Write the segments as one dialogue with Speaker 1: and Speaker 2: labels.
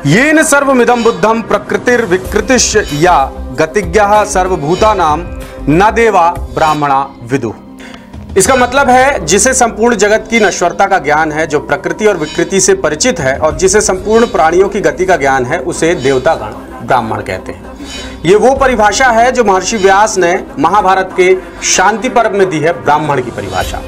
Speaker 1: येन सर्वमिदं बुद्धं प्रकृतिर्विकृतिश्च या गतिज्ञः सर्वभूतानां न देवा ब्राह्मणा विदुः। इसका मतलब है जिसे संपूर्ण जगत की नश्वरता का ज्ञान है, जो प्रकृति और विकृति से परिचित है और जिसे संपूर्ण प्राणियों की गति का ज्ञान है, उसे देवतागण ब्राह्मण कहते हैं। ये वो परिभाषा है जो महर्षि व्यास ने महाभारत के शांति पर्व में दी है, ब्राह्मण की परिभाषा।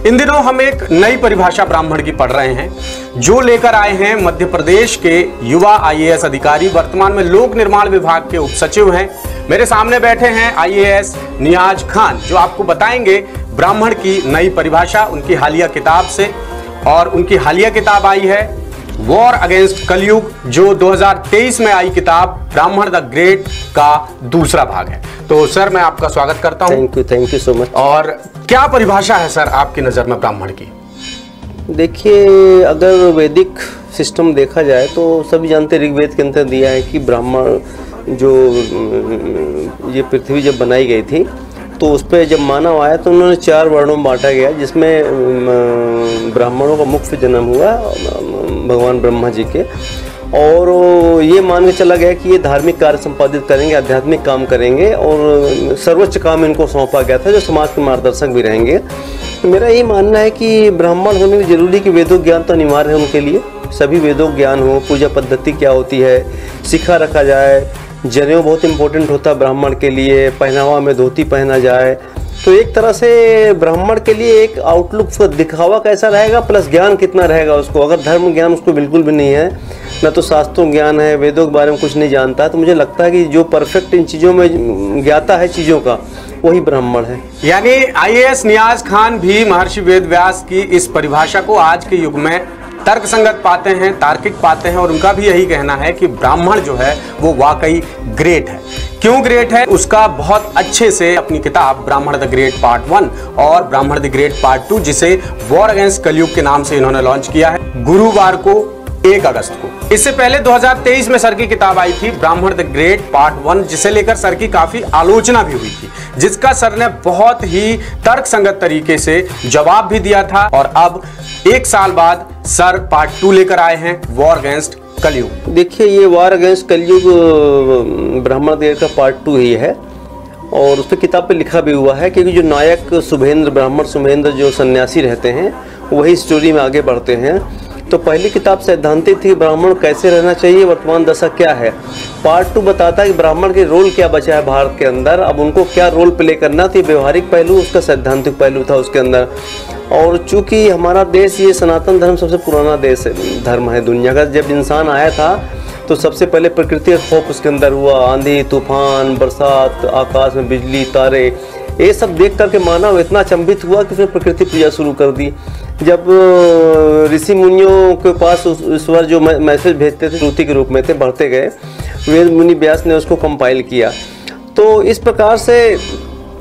Speaker 1: इन दिनों हम एक नई परिभाषा ब्राह्मण की पढ़ रहे हैं, जो लेकर आए हैं मध्य प्रदेश के युवा आईएएस अधिकारी, वर्तमान में लोक निर्माण विभाग के उप सचिव हैं। मेरे सामने बैठे हैं आईएएस नियाज खान, जो आपको बताएंगे ब्राह्मण की नई परिभाषा उनकी हालिया किताब से। और उनकी हालिया किताब आई है वॉर अगेंस्ट कलयुग, जो 2023 में आई किताब ब्राह्मण द ग्रेट का दूसरा भाग है। तो सर, मैं आपका स्वागत करता हूं।
Speaker 2: Thank you so much.
Speaker 1: और क्या परिभाषा है सर आपकी नज़र में ब्राह्मण की?
Speaker 2: देखिए, अगर वैदिक सिस्टम देखा जाए तो सभी जानते ऋग्वेद के अंदर दिया है कि ब्राह्मण जो ये पृथ्वी जब बनाई गई थी तो उस पर जब मानव आया तो उन्होंने 4 वर्णों में बांटा गया, जिसमें ब्राह्मणों का मुख्य जन्म हुआ भगवान ब्रह्मा जी के। और ये मान के चला गया कि ये धार्मिक कार्य संपादित करेंगे, आध्यात्मिक काम करेंगे और सर्वोच्च काम इनको सौंपा गया था जो समाज के मार्गदर्शक भी रहेंगे। तो मेरा ये मानना है कि ब्राह्मण होने की जरूरी कि वेदों ज्ञान तो अनिवार्य है उनके लिए, सभी वेदों ज्ञान हो, पूजा पद्धति क्या होती है सिखा रखा जाए, जनेऊ बहुत इंपॉर्टेंट होता है ब्राह्मण के लिए, पहनावा में धोती पहना जाए। तो एक तरह से ब्राह्मण के लिए एक आउटलुक दिखावा कैसा रहेगा प्लस ज्ञान कितना रहेगा उसको। अगर धर्म ज्ञान उसको बिल्कुल भी नहीं है, न तो शास्त्रों ज्ञान है, वेदों के बारे में कुछ नहीं जानता, तो मुझे लगता है कि जो परफेक्ट इन चीज़ों में ज्ञाता है चीज़ों का, वही ब्राह्मण है।
Speaker 1: यानी आईएएस नियाज खान भी महर्षि वेद व्यास की इस परिभाषा को आज के युग में तर्क संगत पाते हैं, तार्किक पाते हैं, और उनका भी यही कहना है कि ब्राह्मण जो है वो वाकई ग्रेट है। क्यों ग्रेट है उसका बहुत अच्छे से अपनी किताब ब्राह्मण द ग्रेट पार्ट 1 और ब्राह्मण द ग्रेट पार्ट 2, जिसे वॉर अगेंस्ट कलयुग के नाम से इन्होंने लॉन्च किया है, गुरुवार को 1 अगस्त को। इससे पहले 2023 में सर की किताब आई थी ब्राह्मण द ग्रेट पार्ट 1, जिसे लेकर सर की काफी आलोचना भी हुई थी, जिसका सर ने बहुत ही तर्क संगत तरीके से जवाब भी दिया था। और अब 1 साल बाद सर पार्ट 2 लेकर आए हैं, वॉर अगेंस्ट कलयुग।
Speaker 2: देखिए, ये वॉर अगेंस्ट कलयुग ब्राह्मण द ग्रेट का पार्ट 2 ही है और उस पर किताब पे लिखा भी हुआ है, क्योंकि जो नायक शुभेंद्र, ब्राह्मण शुभेंद्र जो सन्यासी रहते हैं, वही स्टोरी में आगे बढ़ते हैं। तो पहली किताब सैद्धांतिक थी, ब्राह्मण कैसे रहना चाहिए, वर्तमान दशा क्या है। पार्ट 2 बताता है कि ब्राह्मण की रोल क्या बचा है भारत के अंदर, अब उनको क्या रोल प्ले करना था। व्यवहारिक पहलू, उसका सैद्धांतिक पहलू था उसके अंदर। और चूंकि हमारा देश ये सनातन धर्म सबसे पुराना देश धर्म है दुनिया का, जब इंसान आया था तो सबसे पहले प्रकृति का खौफ उसके अंदर हुआ, आंधी तूफान, बरसात, आकाश में बिजली, तारे, ये सब देख करके मानव इतना अचंभित हुआ कि उसने प्रकृति पूजा शुरू कर दी। जब ऋषि मुनियों के पास ईश्वर जो मैसेज भेजते थे श्रुति के रूप में थे, बढ़ते गए, वेद मुनि व्यास ने उसको कंपाइल किया। तो इस प्रकार से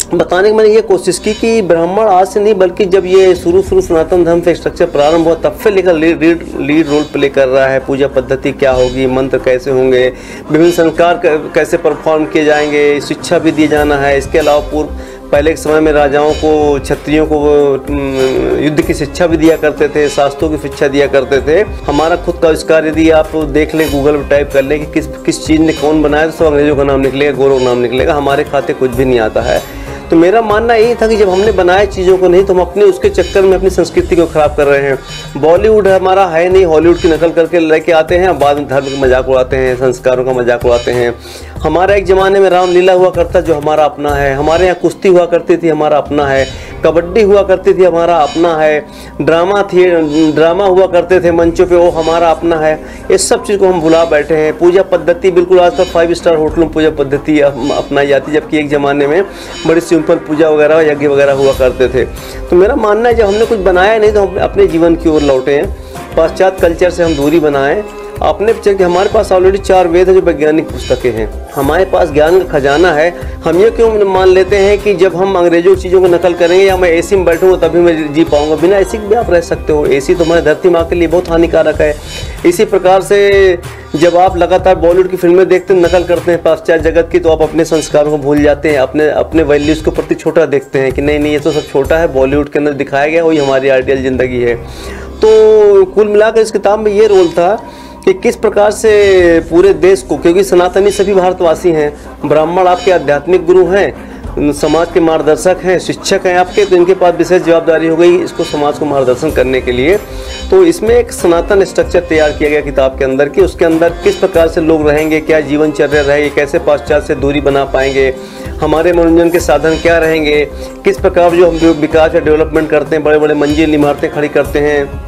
Speaker 2: बताने की मैंने ये कोशिश की कि ब्राह्मण आज से नहीं, बल्कि जब ये शुरू सनातन धर्म से स्ट्रक्चर प्रारंभ हुआ तब से लेकर लीड रोल प्ले कर रहा है। पूजा पद्धति क्या होगी, मंत्र कैसे होंगे, विभिन्न संस्कार कैसे परफॉर्म किए जाएंगे, शिक्षा भी दिए जाना है। इसके अलावा पहले के समय में राजाओं को, क्षत्रियों को युद्ध की शिक्षा भी दिया करते थे, शास्त्रों की शिक्षा दिया करते थे। हमारा खुद का आविष्कार यदि आप देख लें, गूगल पर टाइप कर लें कि किस चीज़ ने कौन बनाया, तो सब अंग्रेजों का नाम निकलेगा, गौरव नाम निकलेगा। हमारे खाते कुछ भी नहीं आता है। तो मेरा मानना यही था कि जब हमने बनाए चीज़ों को नहीं, तो हम अपने उसके चक्कर में अपनी संस्कृति को खराब कर रहे हैं। बॉलीवुड हमारा है नहीं, हॉलीवुड की नकल करके लेके आते हैं, बाद में धर्म का मजाक उड़ाते हैं, संस्कारों का मजाक उड़ाते हैं। हमारा एक ज़माने में रामलीला हुआ करता जो हमारा अपना है, हमारे यहाँ कुश्ती हुआ करती थी, हमारा अपना है, कबड्डी हुआ करती थी, हमारा अपना है, ड्रामा हुआ करते थे मंचों पे, वो हमारा अपना है। इस सब चीज़ को हम भुला बैठे हैं। पूजा पद्धति बिल्कुल आजकल 5 स्टार होटलों में पूजा पद्धति अपनाई जाती, जबकि एक ज़माने में बड़ी सिंपल पूजा वगैरह, यज्ञ वगैरह हुआ करते थे। तो मेरा मानना है जब हमने कुछ बनाया नहीं तो हम अपने जीवन की ओर लौटे हैं, पाश्चात्य कल्चर से हम दूरी बनाएं। आपने कि हमारे पास ऑलरेडी 4 वेद है जो वैज्ञानिक पुस्तकें हैं, हमारे पास ज्ञान का खजाना है। हम ये क्यों मान लेते हैं कि जब हम अंग्रेजों की चीज़ों को नकल करेंगे या मैं एसी में बैठूंगा तभी मैं जी पाऊंगा, बिना एसी के भी आप रह सकते हो। एसी तो हमारे धरती माँ के लिए बहुत हानिकारक है। इसी प्रकार से जब आप लगातार बॉलीवुड की फिल्में देखते हैं, नकल करते हैं पाश्चात्य जगत की, तो आप अपने संस्कारों को भूल जाते हैं, अपने वैल्यूज़ को प्रति छोटा देखते हैं कि नहीं ये तो सब छोटा है, बॉलीवुड के अंदर दिखाया गया वही हमारी आइडियल ज़िंदगी है। तो कुल मिलाकर इस किताब में ये रोल था कि किस प्रकार से पूरे देश को, क्योंकि सनातनी सभी भारतवासी हैं, ब्राह्मण आपके आध्यात्मिक गुरु हैं, समाज के मार्गदर्शक हैं, शिक्षक हैं आपके, तो इनके पास विशेष जवाबदारी हो गई इसको समाज को मार्गदर्शन करने के लिए। तो इसमें एक सनातन स्ट्रक्चर तैयार किया गया किताब के अंदर कि उसके अंदर किस प्रकार से लोग रहेंगे, क्या जीवनचर्या रहेगी, कैसे पाश्चात्य से दूरी बना पाएंगे, हमारे मनोरंजन के साधन क्या रहेंगे, किस प्रकार जो हम विकास या डेवलपमेंट करते हैं, बड़े बड़े मंजिल इमारतें खड़ी करते हैं,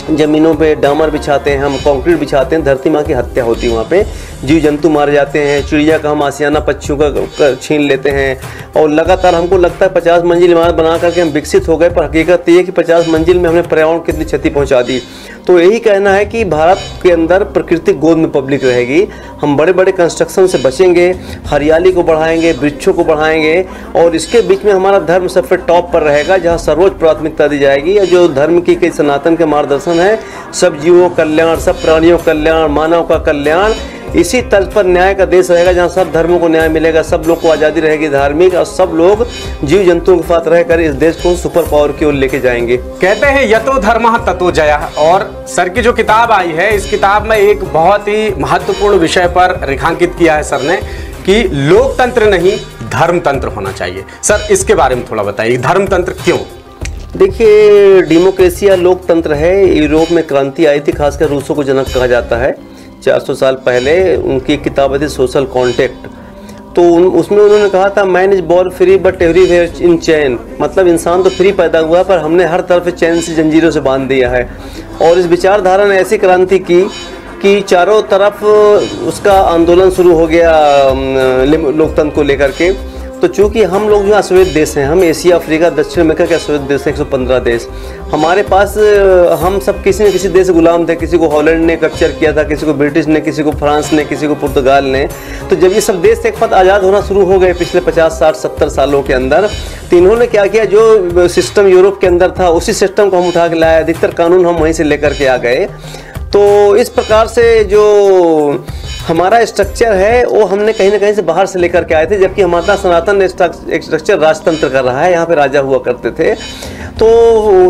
Speaker 2: ज़मीनों पे डामर बिछाते हैं, हम कंक्रीट बिछाते हैं, धरती माँ की हत्या होती है, वहाँ पे जीव जंतु मारे जाते हैं, चिड़िया का हम आशियाना पक्षियों का छीन लेते हैं, और लगातार हमको लगता है 50 मंजिल इमारत बना करके हम विकसित हो गए, पर हकीकत ये है कि 50 मंजिल में हमने पर्यावरण कितनी क्षति पहुँचा दी। तो यही कहना है कि भारत के अंदर प्रकृति गोद में पब्लिक रहेगी, हम बड़े बड़े कंस्ट्रक्शन से बचेंगे, हरियाली को बढ़ाएंगे, वृक्षों को बढ़ाएंगे, और इसके बीच में हमारा धर्म सबसे टॉप पर रहेगा, जहाँ सर्वोच्च प्राथमिकता दी जाएगी। और जो धर्म की सनातन के मार्गदर्शन है, सब जीवों का कल्याण, सब प्राणियों का कल्याण, मानव का कल्याण, इसी तर्ज पर न्याय का देश रहेगा, जहाँ सब धर्मों को न्याय मिलेगा, सब लोग को आज़ादी रहेगी धार्मिक, और सब लोग जीव जंतुओं के साथ रहकर इस देश को सुपर पावर की ओर लेके जाएंगे।
Speaker 1: कहते हैं यतो धर्मः ततो जयः। और सर की जो किताब आई है, इस किताब में एक बहुत ही महत्वपूर्ण विषय पर रेखांकित किया है सर ने कि लोकतंत्र नहीं धर्मतंत्र होना चाहिए। सर इसके बारे में थोड़ा बताइए, धर्मतंत्र क्यों?
Speaker 2: देखिए, डेमोक्रेसी या लोकतंत्र है, यूरोप में क्रांति आई थी, खासकर रूसों को जनक कहा जाता है। 400 साल पहले उनकी किताब थी सोशल कॉन्ट्रैक्ट, तो उसमें उन्होंने कहा था man is born free but everywhere in chain, मतलब इंसान तो फ्री पैदा हुआ पर हमने हर तरफ चैन से जंजीरों से बांध दिया है। और इस विचारधारा ने ऐसी क्रांति की कि चारों तरफ उसका आंदोलन शुरू हो गया लोकतंत्र को लेकर के। तो चूंकि हम लोग जो अश्वेत देश हैं, हम एशिया, अफ्रीका, दक्षिण अमेरिका के अश्वेत देश हैं, 115 देश हमारे पास, हम सब किसी न किसी देश गुलाम थे, किसी को हॉलैंड ने कैप्चर किया था, किसी को ब्रिटिश ने, किसी को फ्रांस ने, किसी को पुर्तगाल ने। तो जब ये सब देश एक पद आज़ाद होना शुरू हो गए पिछले 50, 60, 70 सालों के अंदर, तो इन्होंने क्या किया, जो सिस्टम यूरोप के अंदर था उसी सिस्टम को हम उठा के लाया, अधिकतर कानून हम वहीं से लेकर के आ गए। तो इस प्रकार से जो हमारा स्ट्रक्चर है वो हमने कहीं ना कहीं से बाहर से लेकर के आए थे, जबकि हमारा सनातन स्ट्रक्चर राजतंत्र कर रहा है, यहाँ पे राजा हुआ करते थे। तो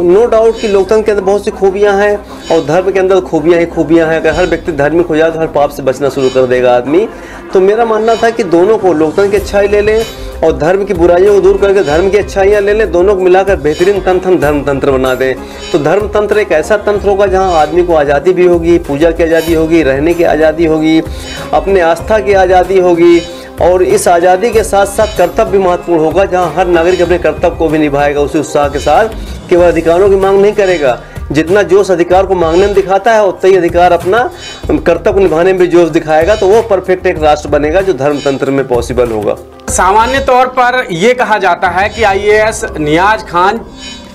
Speaker 2: नो डाउट कि लोकतंत्र के अंदर बहुत सी खूबियाँ हैं और धर्म के अंदर खूबियाँ ही खूबियाँ हैं। अगर हर व्यक्ति धार्मिक हो जाए तो हर पाप से बचना शुरू कर देगा आदमी। तो मेरा मानना था कि दोनों को, लोकतंत्र की अच्छाई ले लें और धर्म की बुराइयों को दूर करके धर्म की अच्छाइयाँ ले लें, दोनों को मिलाकर बेहतरीन तंत्र हम धर्म तंत्र बना दें। तो धर्म तंत्र एक ऐसा तंत्र होगा जहाँ आदमी को आज़ादी भी होगी, पूजा की आज़ादी होगी, रहने की आज़ादी होगी, अपने आस्था की आज़ादी होगी, और इस आज़ादी के साथ साथ कर्तव्य भी महत्वपूर्ण होगा, जहाँ हर नागरिक अपने कर्तव्य को भी निभाएगा उसी उत्साह के साथ कि वह अधिकारों की मांग नहीं करेगा। जितना जोश अधिकार को मांगने में दिखाता है उतना ही अधिकार अपना कर्तव्य को निभाने में भी जोश दिखाएगा, तो वो परफेक्ट एक राष्ट्र बनेगा जो धर्म तंत्र में पॉसिबल होगा।
Speaker 1: सामान्य तौर पर यह कहा जाता है कि आईएएस नियाज खान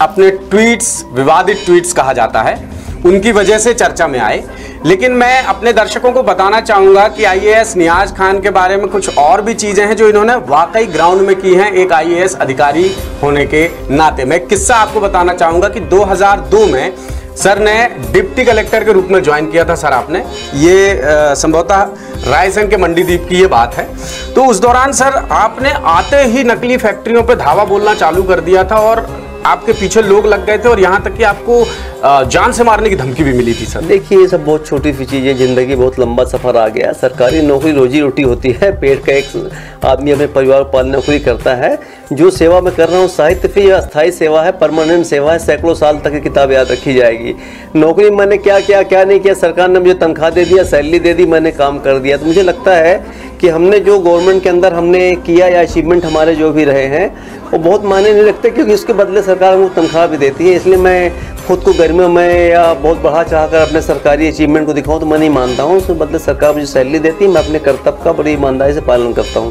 Speaker 1: अपने ट्वीट्स, विवादित ट्वीट्स कहा जाता है, उनकी वजह से चर्चा में आए। लेकिन मैं अपने दर्शकों को बताना चाहूंगा कि आईएएस नियाज खान के बारे में कुछ और भी चीजें हैं जो इन्होंने वाकई ग्राउंड में की हैं एक आईएएस अधिकारी होने के नाते। मैं एक किस्सा आपको बताना चाहूंगा कि 2002 में सर ने डिप्टी कलेक्टर के रूप में ज्वाइन किया था। सर आपने ये संभवतः रायसेन के मंडीदीप की ये बात है। तो उस दौरान सर आपने आते ही नकली फैक्ट्रियों पे धावा बोलना चालू कर दिया था और आपके पीछे लोग लग गए थे और यहाँ तक कि आपको जान से मारने की धमकी भी मिली थी। सर
Speaker 2: देखिए, ये सब बहुत छोटी सी चीज़ें, ज़िंदगी बहुत लंबा सफ़र आ गया। सरकारी नौकरी रोजी रोटी होती है, पेट का एक आदमी अपने परिवार पालने नौकरी करता है। जो सेवा मैं कर रहा हूँ साहित्य की अस्थायी सेवा है, परमानेंट सेवा है, सैकड़ों साल तक की किताब याद रखी जाएगी। नौकरी मैंने क्या किया क्या नहीं किया, सरकार ने मुझे तनख्वाह दे दिया, सैलरी दे दी, मैंने काम कर दिया। तो मुझे लगता है कि हमने जो गवर्नमेंट के अंदर हमने किया या अचीवमेंट हमारे जो भी रहे हैं वो बहुत मायने नहीं रखते, क्योंकि उसके बदले सरकार हमको तनख्वाह भी देती है। इसलिए मैं खुद को गर्मियों में या बहुत बढ़ा चाहकर अपने सरकारी अचीवमेंट को दिखाऊं तो मैं नहीं मानता हूं। उसके बदले सरकार मुझे सैलरी देती है, मैं अपने कर्तव्य का बड़ी ईमानदारी से पालन करता हूं।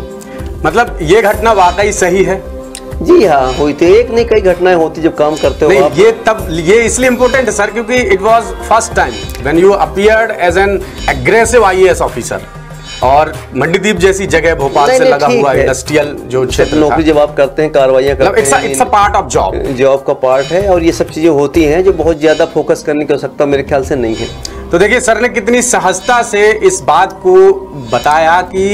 Speaker 1: मतलब ये घटना वाकई सही है?
Speaker 2: जी हाँ, हुई थी, एक नहीं कई घटनाएं होती जब काम करते हो आप।
Speaker 1: ये इसलिए इम्पोर्टेंट है सर क्योंकि it was first time when you appeared as an aggressive IAS officer, और मंडीदीप जैसी जगह भोपाल से लगा हुआ इंडस्ट्रियल जो क्षेत्र,
Speaker 2: नौकरी जब आप करते हैं, कार्रवाइयाँ करते हैं,
Speaker 1: it's a part of job
Speaker 2: का पार्ट है, और ये सब चीजें होती हैं जो बहुत ज्यादा फोकस करने की आवश्यकता मेरे ख्याल से नहीं है।
Speaker 1: तो देखिए सर ने कितनी सहजता से इस बात को बताया कि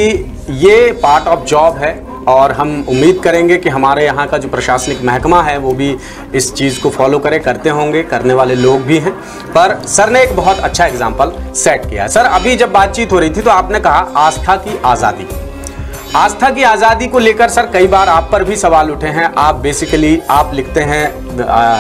Speaker 1: ये पार्ट ऑफ जॉब है, और हम उम्मीद करेंगे कि हमारे यहाँ का जो प्रशासनिक महकमा है वो भी इस चीज़ को फॉलो करते होंगे, करने वाले लोग भी हैं। पर सर ने एक बहुत अच्छा एग्जाम्पल सेट किया है। सर अभी जब बातचीत हो रही थी तो आपने कहा आस्था की आज़ादी। आस्था की आज़ादी को लेकर सर कई बार आप पर भी सवाल उठे हैं। आप बेसिकली आप लिखते हैं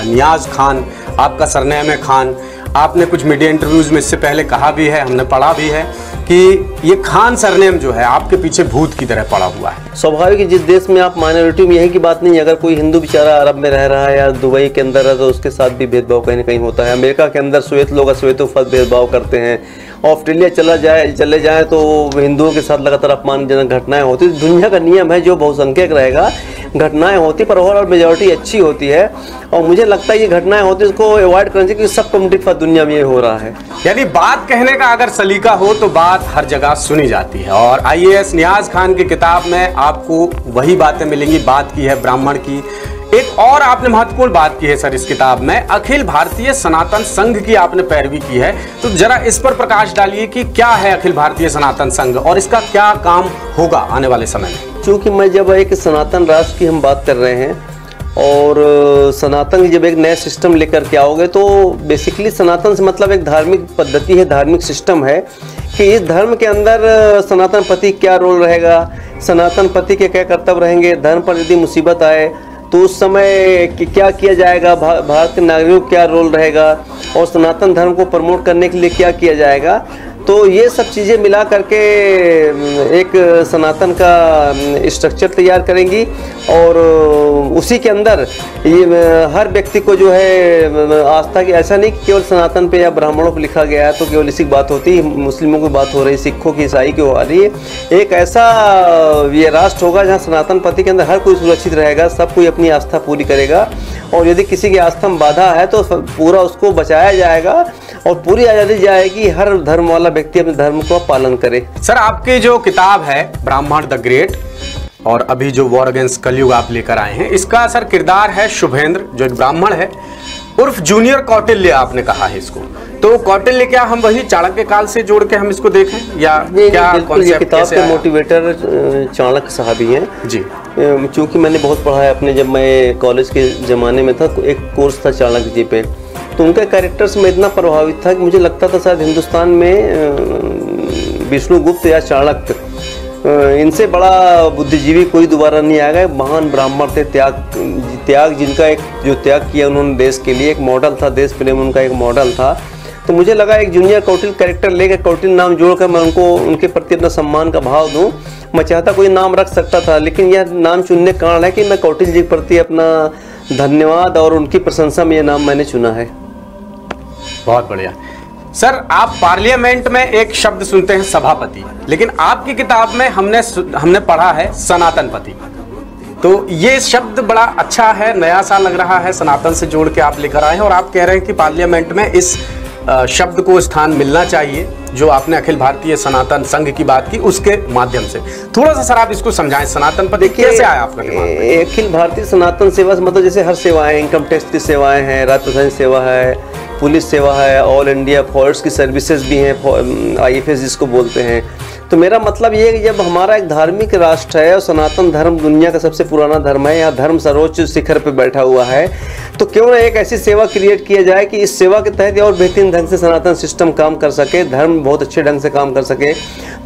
Speaker 1: नियाज खान, आपका सरनेम है खान। आपने कुछ मीडिया इंटरव्यूज़ में इससे पहले कहा भी है, हमने पढ़ा भी है कि ये खान सरनेम जो है आपके पीछे भूत की तरह पड़ा हुआ है।
Speaker 2: स्वाभाविक है, जिस देश में आप माइनॉरिटी में, यही की बात नहीं, अगर कोई हिंदू बेचारा अरब में रह रहा है या दुबई के अंदर है तो उसके साथ भी भेदभाव कहीं ना कहीं होता है। अमेरिका के अंदर श्वेत लोग अश्वेतों पर भेदभाव करते हैं। ऑस्ट्रेलिया चले जाए तो हिंदुओं के साथ लगातार अपमानजनक घटनाएं होती। दुनिया का नियम है, जो बहुसंख्यक रहेगा घटनाएं होती, पर ओवरऑल मेजॉरिटी अच्छी होती है। और मुझे लगता है ये घटनाएं होती है, इसको अवॉइड करना चाहिए, क्योंकि सब कम्युनिटी पर दुनिया में ये हो रहा है।
Speaker 1: यानी बात कहने का अगर सलीका हो तो बात हर जगह सुनी जाती है। और IAS नियाज खान की किताब में आपको वही बातें मिलेंगी। बात की है ब्राह्मण की। एक और आपने महत्वपूर्ण बात की है सर इस किताब में, अखिल भारतीय सनातन संघ की आपने पैरवी की है। तो जरा इस पर प्रकाश डालिए कि क्या है अखिल भारतीय सनातन संघ और इसका क्या काम होगा आने वाले समय में।
Speaker 2: चूँकि मैं जब एक सनातन राष्ट्र की हम बात कर रहे हैं और सनातन जब एक नया सिस्टम लेकर के आओगे तो बेसिकली सनातन से मतलब एक धार्मिक पद्धति है, धार्मिक सिस्टम है कि इस धर्म के अंदर सनातन पति क्या रोल रहेगा, सनातन पति के क्या कर्तव्य रहेंगे, धर्म पर यदि मुसीबत आए तो उस समय क्या किया जाएगा, भारत के नागरिकों का क्या रोल रहेगा और सनातन धर्म को प्रमोट करने के लिए क्या किया जाएगा। तो ये सब चीज़ें मिला करके एक सनातन का स्ट्रक्चर तैयार करेंगी और उसी के अंदर ये हर व्यक्ति को जो है आस्था की, ऐसा नहीं कि केवल सनातन पे या ब्राह्मणों पे लिखा गया है तो केवल इसी की बात होती है, मुस्लिमों की बात हो रही, सिखों की, ईसाई की हो रही है। एक ऐसा ये राष्ट्र होगा जहाँ सनातन पति के अंदर हर कोई सुरक्षित रहेगा, सब कोई अपनी आस्था पूरी करेगा और यदि किसी की आस्था में बाधा है तो पूरा उसको बचाया जाएगा और पूरी आज़ादी जाएगी, हर धर्म वाला व्यक्ति अपने धर्म को पालन करे।
Speaker 1: सर आपकी जो किताब है ब्राह्मण द ग्रेट और अभी जो वॉर अगेंस्ट कलयुग आप लेकर आए हैं, इसका सर किरदार है शुभेंद्र, जो एक ब्राह्मण है उर्फ जूनियर कौटिल्य आपने कहा है इसको। तो कौटिल्य क्या हम वही चाणक्य काल से जोड़ के हम इसको देखें या क्या
Speaker 2: कॉन्सेप्ट? किताब के मोटिवेटर चाणक्य साहब ही हैं
Speaker 1: जी।
Speaker 2: चूँकि मैंने बहुत पढ़ा है अपने, जब मैं कॉलेज के ज़माने में था एक कोर्स था चाणक्य जी पे, तो उनके कैरेक्टर्स में इतना प्रभावित था कि मुझे लगता था शायद हिंदुस्तान में विष्णुगुप्त या चाणक्य, इनसे बड़ा बुद्धिजीवी कोई दोबारा नहीं आएगा। महान ब्राह्मण थे, त्याग जिनका एक जो त्याग किया उन्होंने देश के लिए, एक मॉडल था, देश प्रेम उनका एक मॉडल था। तो मुझे लगा एक जूनियर कौटिल्य कैरेक्टर लेकर कौटिल्य नाम जोड़कर मैं उनके प्रति अपना सम्मान का भाव दूं। मैं चाहता कोई नाम रख सकता था, लेकिन यह नाम चुनने का कारण है कि मैं कौटिल्य जी के प्रति अपना धन्यवाद और उनकी प्रशंसा में यह नाम मैंने चुना है।
Speaker 1: बहुत बढ़िया। सर आप पार्लियामेंट में एक शब्द सुनते हैं सभापति, लेकिन आपकी किताब में हमने पढ़ा है सनातनपति। तो ये शब्द बड़ा अच्छा है, नया सा लग रहा है, सनातन से जोड़ के आप लेकर आए हैं और आप कह रहे हैं कि पार्लियामेंट में इस शब्द को स्थान मिलना चाहिए, जो आपने अखिल भारतीय सनातन संघ की बात की उसके माध्यम से। थोड़ा सा सर आप इसको समझाएं, सनातनपति कैसे आया आपका दिमाग में?
Speaker 2: अखिल भारतीय सनातन सेवा से मतलब जैसे हर सेवाएं, इनकम टैक्स की सेवाएं हैं, राज्य प्रशासन सेवा है, पुलिस सेवा है, ऑल इंडिया फॉरेस्ट की सर्विसेज भी हैं, IFS जिसको बोलते हैं। तो मेरा मतलब ये है कि जब हमारा एक धार्मिक राष्ट्र है और सनातन धर्म दुनिया का सबसे पुराना धर्म है, यहाँ धर्म सर्वोच्च शिखर पे बैठा हुआ है, तो क्यों ना एक ऐसी सेवा क्रिएट किया जाए कि इस सेवा के तहत और बेहतरीन ढंग से सनातन सिस्टम काम कर सके, धर्म बहुत अच्छे ढंग से काम कर सके,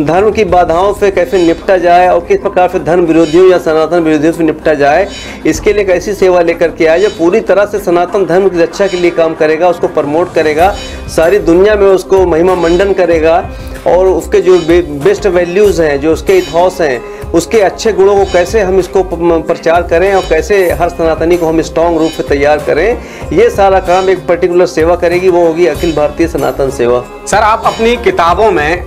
Speaker 2: धर्म की बाधाओं से कैसे निपटा जाए और किस प्रकार से धर्म विरोधियों या सनातन विरोधियों से निपटा जाए, इसके लिए एक ऐसी सेवा लेकर के आए जो पूरी तरह से सनातन धर्म की रक्षा के लिए काम करेगा, उसको प्रमोट करेगा, सारी दुनिया में उसको महिमा मंडन करेगा और उसके जो बेस्ट वैल्यूज़ हैं, जो उसके इतिहास हैं, उसके अच्छे गुणों को कैसे हम इसको प्रचार करें और कैसे हर सनातनी को हम स्ट्रॉन्ग रूप से तैयार करें, ये सारा काम एक पर्टिकुलर सेवा करेगी, वो होगी अखिल भारतीय सनातन सेवा।
Speaker 1: सर आप अपनी किताबों में,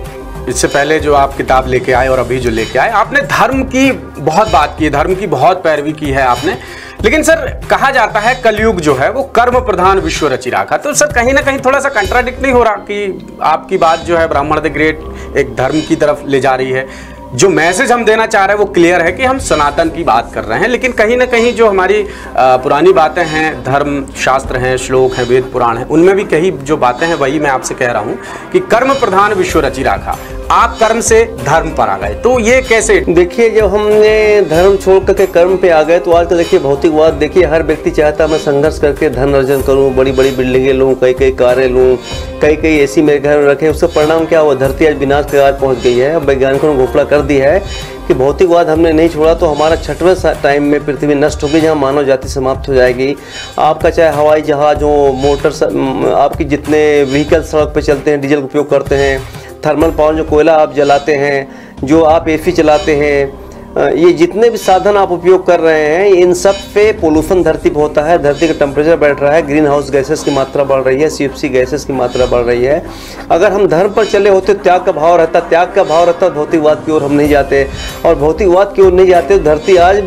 Speaker 1: इससे पहले जो आप किताब लेके आए और अभी जो लेके आए, आपने धर्म की बहुत बात की, धर्म की बहुत पैरवी की है आपने। लेकिन सर कहा जाता है कलयुग जो है वो कर्म प्रधान विश्व रचि राखा। तो सर कहीं ना कहीं थोड़ा सा कंट्राडिक्ट नहीं हो रहा कि आपकी बात जो है ब्राह्मण द ग्रेट एक धर्म की तरफ ले जा रही है? जो मैसेज हम देना चाह रहे हैं वो क्लियर है कि हम सनातन की बात कर रहे हैं, लेकिन कहीं ना कहीं जो हमारी पुरानी बातें हैं, धर्म शास्त्र हैं, श्लोक हैं, वेद पुराण हैं, उनमें भी कई जो बातें हैं वही मैं आपसे कह रहा हूं कि कर्म प्रधान विश्व रचि राखा। आप कर्म से धर्म पर आ गए, तो ये कैसे?
Speaker 2: देखिए, जब हमने धर्म छोड़ करके कर्म पे आ गए तो आज तो देखिए भौतिकवाद, देखिए हर व्यक्ति चाहता मैं संघर्ष करके धन अर्जन करूं, बड़ी बड़ी बिल्डिंगें लूं, कई कई कारें लूं, कई कई ऐसी मेरे घर में रखें। उसका परिणाम क्या हुआ? धरती आज विनाश के कगार पहुंच गई है। वैज्ञानिकों ने घोषणा कर दी है कि भौतिकवाद हमने नहीं छोड़ा तो हमारा 6वें टाइम में पृथ्वी नष्ट होगी, जहाँ मानव जाति समाप्त हो जाएगी। आपका चाहे हवाई जहाज हो, मोटर, आपकी जितने व्हीकल सड़क पे चलते हैं डीजल का उपयोग करते हैं, थर्मल पावर जो कोयला आप जलाते हैं, जो आप एसी चलाते हैं, ये जितने भी साधन आप उपयोग कर रहे हैं, इन सब पे पोल्यूशन धरती पे होता है। धरती का टेम्परेचर बढ़ रहा है, ग्रीन हाउस गैसेस की मात्रा बढ़ रही है, CFC गैसेस की मात्रा बढ़ रही है। अगर हम धर्म पर चले होते त्याग का भाव रहता, त्याग का भाव रहता भौतिकवाद की ओर हम नहीं जाते, और भौतिकवाद की ओर नहीं जाते तो धरती आज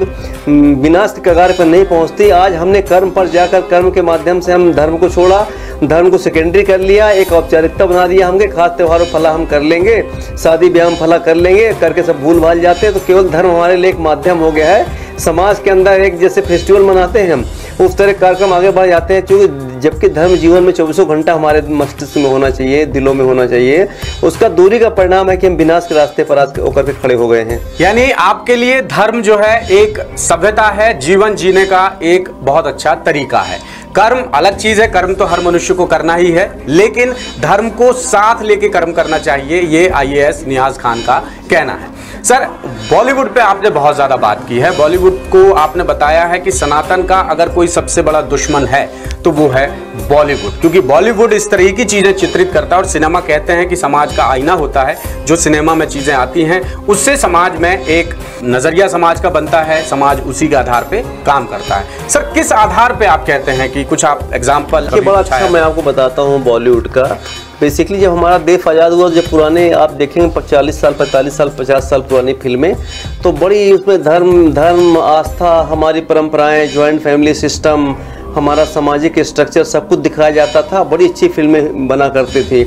Speaker 2: विनाश के कगार पर नहीं पहुंचती। आज हमने कर्म पर जाकर कर्म के माध्यम से हम धर्म को छोड़ा, धर्म को सेकेंडरी कर लिया, एक औपचारिकता बना दिया। हमके खास त्योहारों फला हम कर लेंगे, शादी ब्याह फला कर लेंगे, करके सब भूल भाल जाते हैं। तो केवल धर्म हमारे लिए एक माध्यम हो गया है। समाज के अंदर एक जैसे फेस्टिवल मनाते हैं हम, उस तरह कार्यक्रम आगे बढ़ जाते हैं, क्योंकि जबकि धर्म जीवन में 24 घंटा हमारे मस्तिष्क में होना चाहिए, दिलों में होना चाहिए। उसका दूरी का परिणाम है कि हम विनाश के रास्ते पर आज होकर के खड़े हो गए हैं।
Speaker 1: यानी आपके लिए धर्म जो है एक सभ्यता है, जीवन जीने का एक बहुत अच्छा तरीका है। कर्म अलग चीज है, कर्म तो हर मनुष्य को करना ही है, लेकिन धर्म को साथ लेके कर्म करना चाहिए, ये IAS नियाज खान का कहना है। सर, बॉलीवुड पे आपने बहुत ज्यादा बात की है। बॉलीवुड को आपने बताया है कि सनातन का अगर कोई सबसे बड़ा दुश्मन है तो वो है बॉलीवुड, क्योंकि बॉलीवुड इस तरह की चीजें चित्रित करता है। और सिनेमा कहते हैं कि समाज का आईना होता है, जो सिनेमा में चीजें आती हैं उससे समाज में एक नजरिया समाज का बनता है, समाज उसी के आधार पे काम करता है। सर, किस आधार पे आप कहते हैं कि कुछ आप एग्जाम्पल?
Speaker 2: बड़ा अच्छा मैं आपको बताता हूँ बॉलीवुड का। बेसिकली जब हमारा देश आज़ाद हुआ, जब पुराने आप देखेंगे 40 साल 45 साल 50 साल पुरानी फिल्में, तो बड़ी उसमें धर्म आस्था, हमारी परंपराएं, जॉइंट फैमिली सिस्टम, हमारा सामाजिक स्ट्रक्चर सब कुछ दिखाया जाता था। बड़ी अच्छी फिल्में बना करते थे।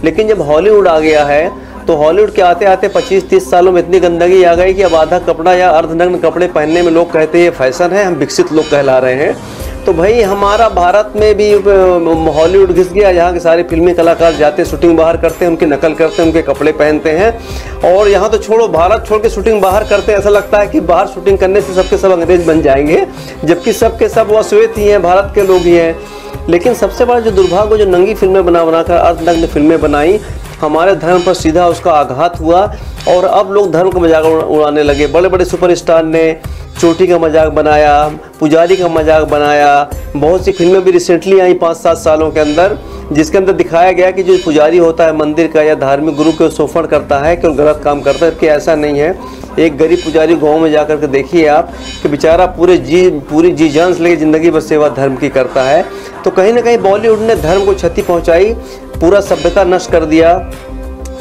Speaker 2: लेकिन जब हॉलीवुड आ गया है तो हॉलीवुड के आते आते 25-30 सालों में इतनी गंदगी आ गई कि अब आधा कपड़ा या अर्धनग्न कपड़े पहनने में लोग कहते हैं ये फैशन है, हम विकसित लोग कहला रहे हैं। तो भाई हमारा भारत में भी हॉलीवुड घिस गया, जहाँ के सारे फिल्मी कलाकार जाते शूटिंग बाहर करते हैं, उनकी नकल करते हैं, उनके कपड़े पहनते हैं। और यहाँ तो छोड़ो, भारत छोड़ के शूटिंग बाहर करते हैं। ऐसा लगता है कि बाहर शूटिंग करने से सबके सब अंग्रेज बन जाएंगे, जबकि सबके सब वो श्वेत ही हैं, भारत के लोग ही हैं। लेकिन सबसे बड़ा जो दुर्भाग्य, जो नंगी फिल्में बनाकर अर्धनग्न फिल्में बनाई, हमारे धर्म पर सीधा उसका आघात हुआ। और अब लोग धर्म का मजाक उड़ाने लगे। बड़े बड़े सुपरस्टार ने चोटी का मजाक बनाया, पुजारी का मजाक बनाया। बहुत सी फिल्में भी रिसेंटली आई 5-7 सालों के अंदर, जिसके अंदर दिखाया गया कि जो पुजारी होता है मंदिर का या धार्मिक गुरु के शोषण करता है, कि गलत काम करता है, कि ऐसा नहीं है। एक गरीब पुजारी गांव में जाकर के देखिए आप कि बेचारा पूरी जी जान से लेकर जिंदगी भर सेवा धर्म की करता है। तो कहीं ना कहीं बॉलीवुड ने धर्म को क्षति पहुंचाई, पूरा सभ्यता नष्ट कर दिया।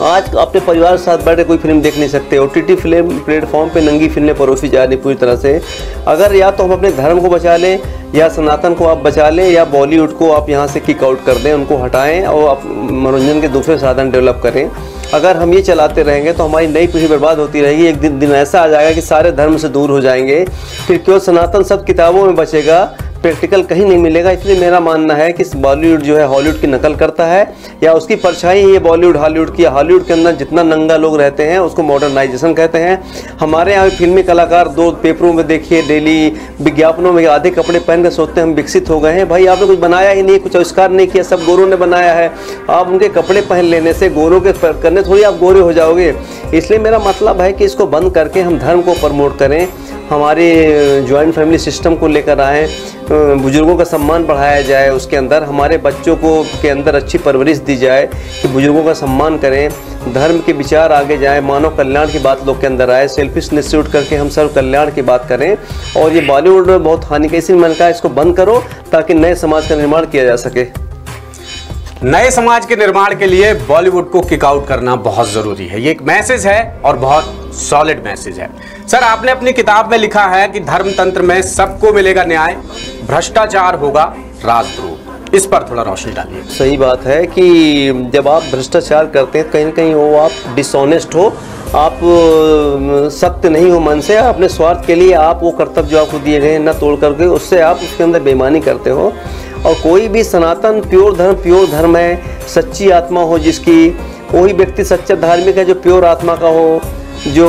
Speaker 2: आज अपने परिवार के साथ बैठे कोई फिल्म देख नहीं सकते। OTT फिल्म प्लेटफॉर्म पे नंगी फिल्में परोसी जा रही पूरी तरह से। अगर या तो हम अपने धर्म को बचा लें, या सनातन को आप बचा लें, या बॉलीवुड को आप यहाँ से किक आउट कर दें, उनको हटाएं और आप मनोरंजन के दूसरे साधन डेवलप करें। अगर हम ये चलाते रहेंगे तो हमारी नई पीढ़ी बर्बाद होती रहेगी। एक दिन ऐसा आ जाएगा कि सारे धर्म से दूर हो जाएंगे, फिर केवल सनातन सब किताबों में बचेगा, प्रैक्टिकल कहीं नहीं मिलेगा। इसलिए मेरा मानना है कि बॉलीवुड जो है हॉलीवुड की नकल करता है, या उसकी परछाई ही है बॉलीवुड हॉलीवुड की। हॉलीवुड के अंदर जितना नंगा लोग रहते हैं उसको मॉडर्नाइजेशन कहते हैं। हमारे यहाँ फिल्मी कलाकार 2 पेपरों में देखिए, डेली विज्ञापनों में आधे कपड़े पहन कर सोचते हैं हम विकसित हो गए हैं। भाई आपने कुछ बनाया ही नहीं, कुछ आविष्कार नहीं किया, सब गोरों ने बनाया है। आप उनके कपड़े पहन लेने से, गोरों के करने थोड़ी आप गोरे हो जाओगे। इसलिए मेरा मतलब है कि इसको बंद करके हम धर्म को प्रमोट करें, हमारे जॉइंट फैमिली सिस्टम को लेकर आएँ, बुजुर्गों का सम्मान बढ़ाया जाए, उसके अंदर हमारे बच्चों को के अंदर अच्छी परवरिश दी जाए कि बुजुर्गों का सम्मान करें, धर्म के विचार आगे जाए, मानव कल्याण की बात लोग के अंदर आए, सेल्फिशनेस से उठ करके हम सर्व कल्याण की बात करें। और ये बॉलीवुड में बहुत हानिकारक, इसलिए मैंने कहा इसको बंद करो ताकि नए समाज का निर्माण किया जा सके।
Speaker 1: नए समाज के निर्माण के लिए बॉलीवुड को किक आउट करना बहुत जरूरी है। ये एक मैसेज है और बहुत सॉलिड मैसेज है। सर, आपने अपनी किताब में लिखा है कि धर्म तंत्र में सबको मिलेगा न्याय, भ्रष्टाचार होगा राजद्रोह। इस पर थोड़ा रोशनी डालिए।
Speaker 2: सही बात है कि जब आप भ्रष्टाचार करते हैं कहीं ना कहीं वो आप डिसऑनेस्ट हो, आप सत्य नहीं हो मन से, अपने स्वार्थ के लिए आप वो कर्तव्य जो आपको दिए गए हैं न तोड़ करके उससे आप उसके अंदर बेईमानी करते हो। और कोई भी सनातन प्योर धर्म है, सच्ची आत्मा हो जिसकी, वही व्यक्ति सच्चा धार्मिक है जो प्योर आत्मा का हो, जो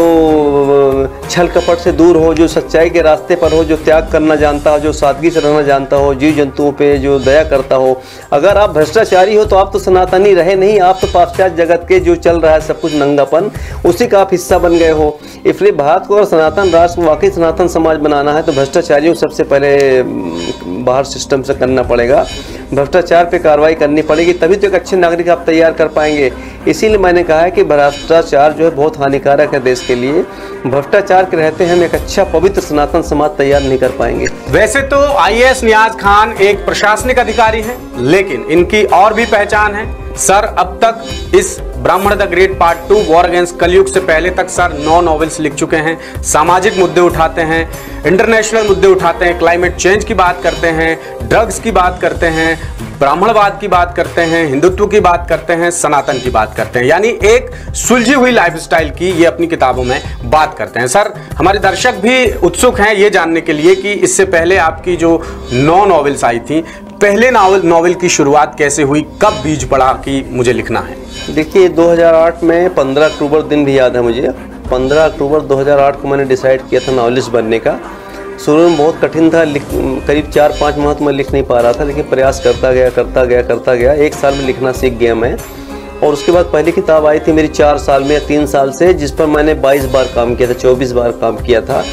Speaker 2: छल कपट से दूर हो, जो सच्चाई के रास्ते पर हो, जो त्याग करना जानता हो, जो सादगी से रहना जानता हो, जीव जंतुओं पे जो दया करता हो। अगर आप भ्रष्टाचारी हो तो आप तो सनातनी रहे नहीं, आप तो पाश्चात्य जगत के जो चल रहा है सब कुछ नंगापन, उसी का आप हिस्सा बन गए हो। इसलिए भारत को अगर सनातन राष्ट्र वाकई सनातन समाज बनाना है तो भ्रष्टाचारियों को सबसे पहले बाहर सिस्टम से करना पड़ेगा, भ्रष्टाचार पे कार्रवाई करनी पड़ेगी, तभी तो एक अच्छे नागरिक आप तैयार कर पाएंगे। इसीलिए मैंने कहा है कि भ्रष्टाचार जो है बहुत हानिकारक है देश के लिए। भ्रष्टाचार के रहते हम एक अच्छा पवित्र सनातन समाज तैयार नहीं कर पाएंगे।
Speaker 1: वैसे तो आईएएस नियाज खान एक प्रशासनिक अधिकारी हैं, लेकिन इनकी और भी पहचान है। सर अब तक इस ब्राह्मण the great part 2 war against कलयुग से पहले तक सर 9 नॉवेल्स लिख चुके हैं। सामाजिक मुद्दे उठाते हैं, इंटरनेशनल मुद्दे उठाते हैं, क्लाइमेट चेंज की बात करते हैं, ड्रग्स की बात करते हैं, ब्राह्मणवाद की बात करते हैं, हिंदुत्व की बात करते हैं, सनातन की बात करते हैं, यानी एक सुलझी हुई लाइफस्टाइल की ये अपनी किताबों में बात करते हैं। सर हमारे दर्शक भी उत्सुक हैं ये जानने के लिए कि इससे पहले आपकी जो 9 नॉवेल्स आई थी, पहले नॉवेल की शुरुआत कैसे हुई, कब बीज पड़ा कि मुझे लिखना है?
Speaker 2: देखिए 2008 में 15 अक्टूबर दिन भी याद है मुझे, 15 अक्टूबर 2008 को मैंने डिसाइड किया था नॉवेलिस्ट बनने का। शुरू में बहुत कठिन था, करीब 4-5 माह तो मैं लिख नहीं पा रहा था, लेकिन प्रयास करता गया। 1 साल में लिखना सीख गया मैं। और उसके बाद पहली किताब आई थी मेरी 4 साल में या 3 साल से, जिस पर मैंने 22 बार काम किया था, 24 बार काम किया था।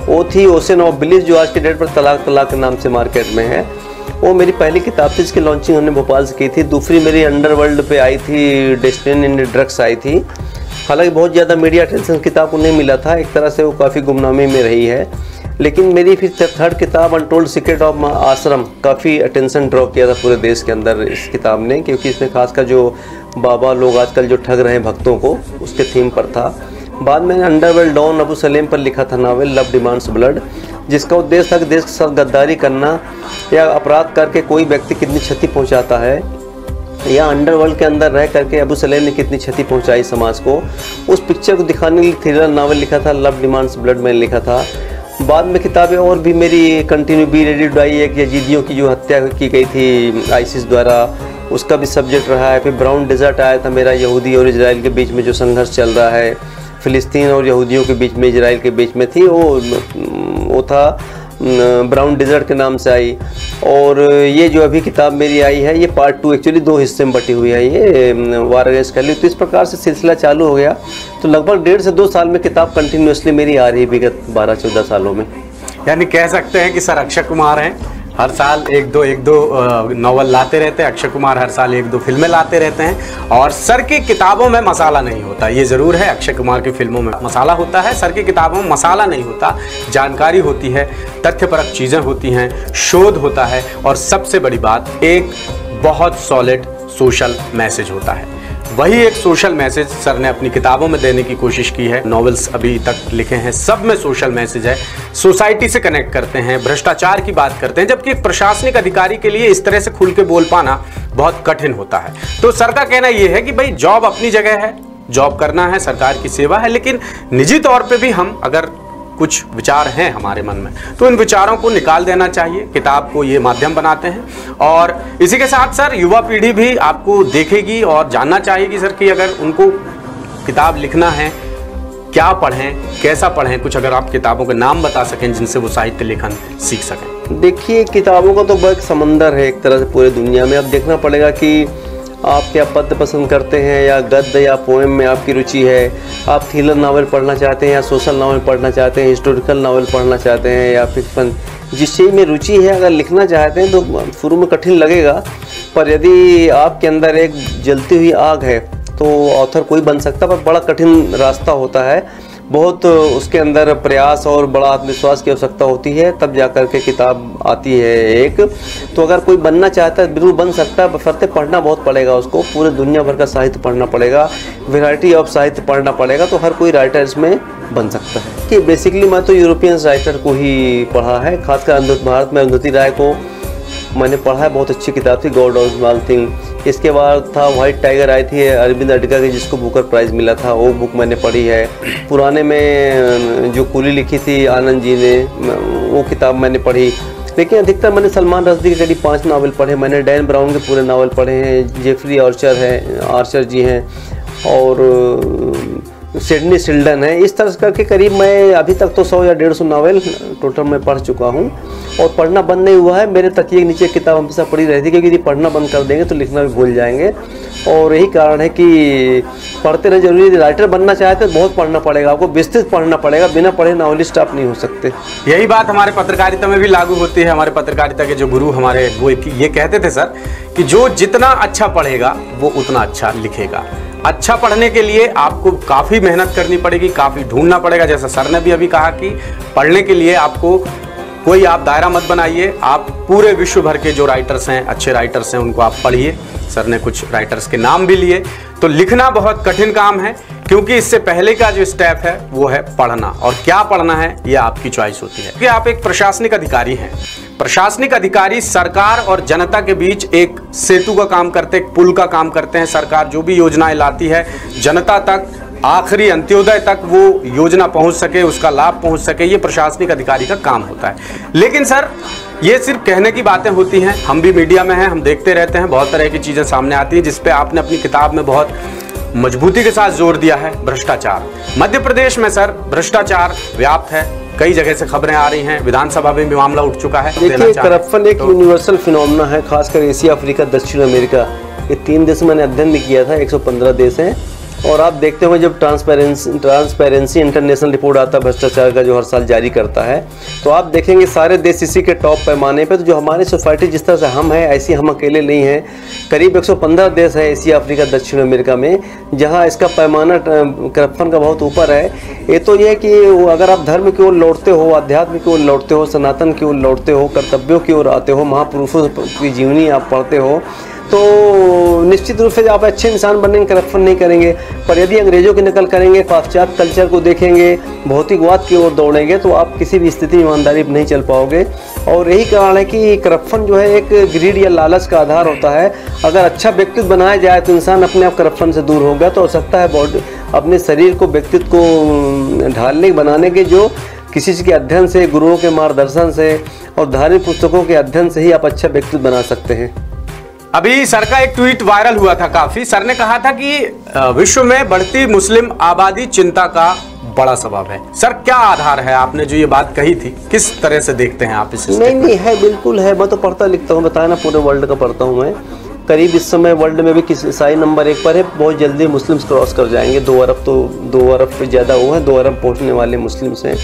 Speaker 2: वो थी ओशन ऑफ बिलीफ, जो आज के डेट पर तलाक के नाम से मार्केट में है। वो मेरी पहली किताब थी, जिसकी लॉन्चिंग हमने भोपाल से की थी। दूसरी मेरी अंडरवर्ल्ड पे आई थी, डेस्टिनी इन ड्रग्स आई थी। हालांकि बहुत ज़्यादा मीडिया अटेंशन किताब को नहीं मिला था, एक तरह से वो काफ़ी गुमनामी में रही है। लेकिन मेरी फिर 3rd किताब अनटोल्ड सीक्रेट ऑफ आश्रम काफ़ी अटेंशन ड्रॉ किया था पूरे देश के अंदर इस किताब ने, क्योंकि इसमें खासकर जो बाबा लोग आजकल जो ठग रहे हैं भक्तों को, उसके थीम पर था। बाद में अंडरवर्ल्ड डॉन अबू सलेम पर लिखा था नावल लव डिमांड्स ब्लड, जिसका उद्देश्य था कि देश के साथ गद्दारी करना या अपराध करके कोई व्यक्ति कितनी क्षति पहुंचाता है, या अंडरवर्ल्ड के अंदर रह करके अबू सलेम ने कितनी क्षति पहुंचाई समाज को, उस पिक्चर को दिखाने के लिए थ्रिलर नावल लिखा था, लव डिमांड्स ब्लड मैंने लिखा था। बाद में किताबें और भी मेरी continue be ready to die, एक यजीदियों की जो हत्या की गई थी आईसिस द्वारा, उसका भी सब्जेक्ट रहा है। फिर ब्राउन डेजर्ट आया था मेरा, यहूदी और इजराइल के बीच में जो संघर्ष चल रहा है, फ़िलिस्तीन और यहूदियों के बीच में, इजराइल के बीच में थी, वो था ब्राउन डेजर्ट के नाम से आई। और ये जो अभी किताब मेरी आई है, ये पार्ट 2 एक्चुअली 2 हिस्से में बटी हुई है, ये वॉर अगेंस्ट कलयुग। तो इस प्रकार से सिलसिला चालू हो गया। तो लगभग 1.5 से 2 साल में किताब कंटिन्यूसली मेरी आ रही है विगत 12-14 सालों में।
Speaker 1: यानी कह सकते हैं कि सर अक्षय कुमार हैं, हर साल एक दो नॉवल लाते रहते हैं। अक्षय कुमार हर साल 1-2 फिल्में लाते रहते हैं। और सर की किताबों में मसाला नहीं होता, ये ज़रूर है। अक्षय कुमार की फिल्मों में मसाला होता है, सर की किताबों में मसाला नहीं होता। जानकारी होती है, तथ्यपरक चीज़ें होती हैं, शोध होता है, और सबसे बड़ी बात एक बहुत सॉलिड सोशल मैसेज होता है। वही एक सोशल मैसेज सर ने अपनी किताबों में देने की कोशिश की है। नॉवेल्स अभी तक लिखे हैं, सब में सोशल मैसेज है। सोसाइटी से कनेक्ट करते हैं, भ्रष्टाचार की बात करते हैं, जबकि एक प्रशासनिक अधिकारी के लिए इस तरह से खुल के बोल पाना बहुत कठिन होता है। तो सर का कहना यह है कि भाई जॉब अपनी जगह है, जॉब करना है, सरकार की सेवा है, लेकिन निजी तौर पर भी हम अगर कुछ विचार हैं हमारे मन में तो इन विचारों को निकाल देना चाहिए। किताब को ये माध्यम बनाते हैं। और इसी के साथ सर युवा पीढ़ी भी आपको देखेगी और जानना चाहेगी सर कि अगर उनको किताब लिखना है, क्या पढ़ें, कैसा पढ़ें, कुछ अगर आप किताबों के नाम बता सकें जिनसे वो साहित्य लेखन सीख सकें।
Speaker 2: देखिए किताबों का तो बहुत समंदर है एक तरह से पूरे दुनिया में। अब देखना पड़ेगा कि आप क्या पद्य पसंद करते हैं, या गद्य या पोएम में आपकी रुचि है, आप थ्रिलर नावल पढ़ना चाहते हैं या सोशल नावल पढ़ना चाहते हैं, हिस्टोरिकल नावल पढ़ना चाहते हैं या फिक्शन, जिस चीज़ में रुचि है अगर लिखना चाहते हैं तो शुरू में कठिन लगेगा, पर यदि आपके अंदर एक जलती हुई आग है तो ऑथर कोई बन सकता है। पर बड़ा कठिन रास्ता होता है, बहुत उसके अंदर प्रयास और बड़ा आत्मविश्वास की आवश्यकता होती है, तब जाकर के किताब आती है एक। तो अगर कोई बनना चाहता है बिल्कुल बन सकता है, बशर्ते पढ़ना बहुत पड़ेगा उसको, पूरे दुनिया भर का साहित्य पढ़ना पड़ेगा, वैरायटी ऑफ साहित्य पढ़ना पड़ेगा, तो हर कोई राइटर इसमें बन सकता है। कि बेसिकली मैं तो यूरोपियन राइटर को ही पढ़ा है, खासकर भारत में अरुंधति राय को मैंने पढ़ा है, बहुत अच्छी किताब थी, गॉड ऑफ स्मॉल थिंग। इसके बाद था व्हाइट टाइगर आई थी अरविंद अडिगा की, जिसको बुकर प्राइज़ मिला था, वो बुक मैंने पढ़ी है। पुराने में जो कुली लिखी थी आनंद जी ने, वो किताब मैंने पढ़ी। लेकिन अधिकतर मैंने सलमान रश्दी के करीब 5 नावल पढ़े मैंने, डैन ब्राउन के पूरे नावल पढ़े हैं, जेफरी आर्चर जी हैं, और सिडनी सिल्डन है। इस तरह करके करीब मैं अभी तक तो 100 या 150 नावल टोटल मैं पढ़ चुका हूँ और पढ़ना बंद नहीं हुआ है। मेरे तकिए के नीचे किताब हमेशा पढ़ी रहती है, क्योंकि यदि पढ़ना बंद कर देंगे तो लिखना भी भूल जाएंगे। और यही कारण है कि पढ़ते रहना जरूरी है। राइटर बनना चाहते हैं तो बहुत पढ़ना पड़ेगा, आपको विस्तृत पढ़ना पड़ेगा, बिना पढ़े नॉवलिस्ट आप नहीं हो सकते।
Speaker 1: यही बात हमारे पत्रकारिता में भी लागू होती है। हमारे पत्रकारिता के जो गुरु हमारे वो ये कहते थे सर कि जो जितना अच्छा पढ़ेगा वो उतना अच्छा लिखेगा। अच्छा पढ़ने के लिए आपको काफ़ी मेहनत करनी पड़ेगी, काफ़ी ढूंढना पड़ेगा। जैसा सर ने भी अभी कहा कि पढ़ने के लिए आपको कोई आप दायरा मत बनाइए, आप पूरे विश्व भर के जो राइटर्स हैं, अच्छे राइटर्स हैं, उनको आप पढ़िए। सर ने कुछ राइटर्स के नाम भी लिए। तो लिखना बहुत कठिन काम है, क्योंकि इससे पहले का जो स्टेप है वो है पढ़ना, और क्या पढ़ना है ये आपकी चॉइस होती है। क्योंकि आप एक प्रशासनिक अधिकारी हैं। प्रशासनिक अधिकारी सरकार और जनता के बीच एक सेतु का काम करते हैं, एक पुल का काम करते हैं। सरकार जो भी योजनाएं लाती है जनता तक, आखिरी अंत्योदय तक वो योजना पहुंच सके, उसका लाभ पहुंच सके, ये प्रशासनिक अधिकारी का काम होता है। लेकिन सर ये सिर्फ कहने की बातें होती हैं। हम भी मीडिया में हैं, हम देखते रहते हैं, बहुत तरह की चीज़ें सामने आती हैं, जिसपे आपने अपनी किताब में बहुत मजबूती के साथ जोर दिया है। भ्रष्टाचार मध्य प्रदेश में सर भ्रष्टाचार व्याप्त है, कई जगह से खबरें आ रही हैं, विधानसभा में भी मामला उठ चुका है।
Speaker 2: देखिए, करप्शन एक यूनिवर्सल फिनोमेना है, खासकर एशिया, अफ्रीका, दक्षिण अमेरिका, ये 3 देश मैंने अध्ययन भी किया था। 115 देश हैं। और आप देखते हो जब ट्रांसपेरेंसी इंटरनेशनल रिपोर्ट आता है भ्रष्टाचार का, जो हर साल जारी करता है, तो आप देखेंगे सारे देश इसी के टॉप पैमाने पे। तो जो हमारी सोसाइटी जिस तरह से हम हैं, ऐसी हम अकेले नहीं हैं। करीब 115 देश हैं एशिया, अफ्रीका, दक्षिण अमेरिका में, जहां इसका पैमाना करप्शन का बहुत ऊपर है। ये तो ये है कि अगर आप धर्म की ओर लौटते हो, अध्यात्म की ओर लौटते हो, सनातन की ओर लौटते हो, कर्तव्यों की ओर आते हो, महापुरुषों की जीवनी आप पढ़ते हो, तो निश्चित रूप से आप अच्छे इंसान बनेंगे, करप्शन नहीं करेंगे। पर यदि अंग्रेजों की नकल करेंगे, पाश्चात्य कल्चर को देखेंगे, भौतिकवाद की ओर दौड़ेंगे, तो आप किसी भी स्थिति में ईमानदारी नहीं चल पाओगे। और यही कारण है कि करप्शन जो है एक ग्रीड या लालच का आधार होता है। अगर अच्छा व्यक्तित्व बनाया जाए तो इंसान अपने आप करप्शन से दूर होगा। तो हो सकता है बॉडी अपने शरीर को, व्यक्तित्व को ढालने बनाने के जो किसी चीज़ के अध्ययन से, गुरुओं के मार्गदर्शन से और धार्मिक पुस्तकों के अध्ययन से ही आप अच्छा व्यक्तित्व बना सकते हैं।
Speaker 1: अभी सर का एक ट्वीट वायरल हुआ था काफी। सर ने कहा था कि विश्व में बढ़ती मुस्लिम आबादी चिंता का बड़ा सबब है। सर क्या आधार है, आपने जो ये बात कही थी, किस तरह से देखते हैं आप इसे?
Speaker 2: नहीं है, बिल्कुल है। मैं तो पढ़ता लिखता हूँ, बताया ना, पूरे वर्ल्ड का पढ़ता हूँ मैं। करीब इस समय वर्ल्ड में भी किस ईसाई नंबर 1 पर है। बहुत जल्दी मुस्लिम्स क्रॉस कर जाएंगे। 2 अरब तो 2 अरब से ज़्यादा वो है, 2 अरब पहुँचने वाले मुस्लिम्स हैं।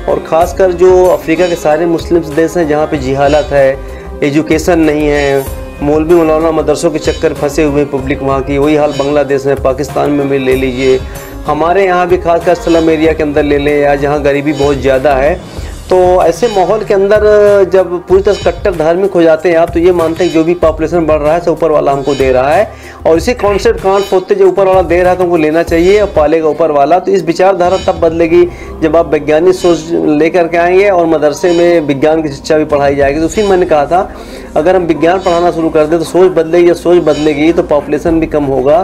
Speaker 2: और ख़ासकर जो अफ्रीका के सारे मुस्लिम्स देश हैं जहाँ पे जिहालत है, एजुकेशन नहीं है, मौलवी मौलाना मदरसों के चक्कर फंसे हुए पब्लिक वहाँ की, वही हाल बांग्लादेश में, पाकिस्तान में भी ले लीजिए, हमारे यहाँ भी खासकर स्लम एरिया के अंदर ले लें, या जहाँ गरीबी बहुत ज़्यादा है। तो ऐसे माहौल के अंदर जब पूरी तरह कट्टर धार्मिक हो जाते हैं आप, तो ये मानते हैं कि जो भी पॉपुलेशन बढ़ रहा है तो ऊपर वाला हमको दे रहा है, और इसी कॉन्सेप्ट कांट फोड़ते जो ऊपर वाला दे रहा है तो हमको लेना चाहिए और पालेगा ऊपर वाला। तो इस विचारधारा तब बदलेगी जब आप वैज्ञानिक सोच लेकर के आएंगे और मदरसे में विज्ञान की शिक्षा भी पढ़ाई जाएगी। तो उसी मैंने कहा था, अगर हम विज्ञान पढ़ाना शुरू कर दें तो सोच बदलेगी, जब सोच बदलेगी तो पॉपुलेशन भी कम होगा।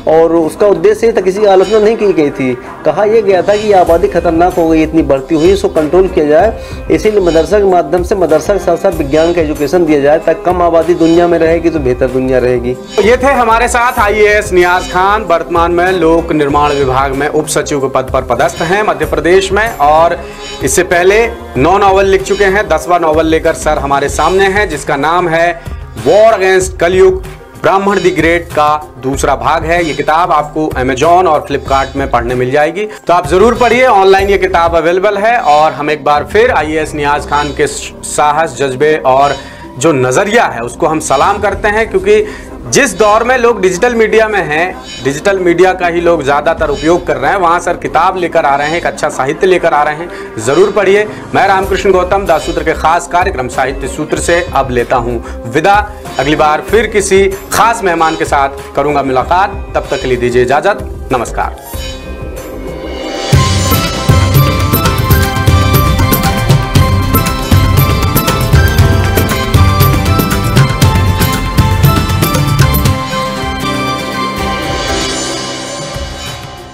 Speaker 2: और उसका उद्देश्य ये था, किसी की आलोचना नहीं की गई थी, कहा यह गया था कि ये आबादी खतरनाक हो गई, इतनी बढ़ती हुई, इसको कंट्रोल किया जाए। इसीलिए मदरसा के माध्यम से, मदरसा के साथ साथ विज्ञान का एजुकेशन दिया जाए, ताकि कम आबादी दुनिया में रहेगी तो बेहतर दुनिया रहेगी।
Speaker 1: ये थे हमारे साथ IAS नियाज खान, वर्तमान में लोक निर्माण विभाग में उप सचिव के पद पर पदस्थ हैं मध्य प्रदेश में, और इससे पहले 9 नॉवल लिख चुके हैं। 10वां नॉवल लेकर सर हमारे सामने हैं, जिसका नाम है वॉर अगेंस्ट कलयुग, ब्राह्मण द ग्रेट का दूसरा भाग है। ये किताब आपको Amazon और फ्लिपकार्ट में पढ़ने मिल जाएगी, तो आप जरूर पढ़िए। ऑनलाइन ये किताब अवेलेबल है। और हम एक बार फिर IAS नियाज खान के साहस, जज्बे और जो नजरिया है उसको हम सलाम करते हैं, क्योंकि जिस दौर में लोग डिजिटल मीडिया में हैं, डिजिटल मीडिया का ही लोग ज़्यादातर उपयोग कर रहे हैं, वहाँ सर किताब लेकर आ रहे हैं, एक अच्छा साहित्य लेकर आ रहे हैं। ज़रूर पढ़िए। मैं रामकृष्ण गौतम दास सूत्र के खास कार्यक्रम साहित्य सूत्र से अब लेता हूँ विदा। अगली बार फिर किसी खास मेहमान के साथ करूँगा मुलाकात। तब तक के लिए दीजिए इजाज़त। नमस्कार।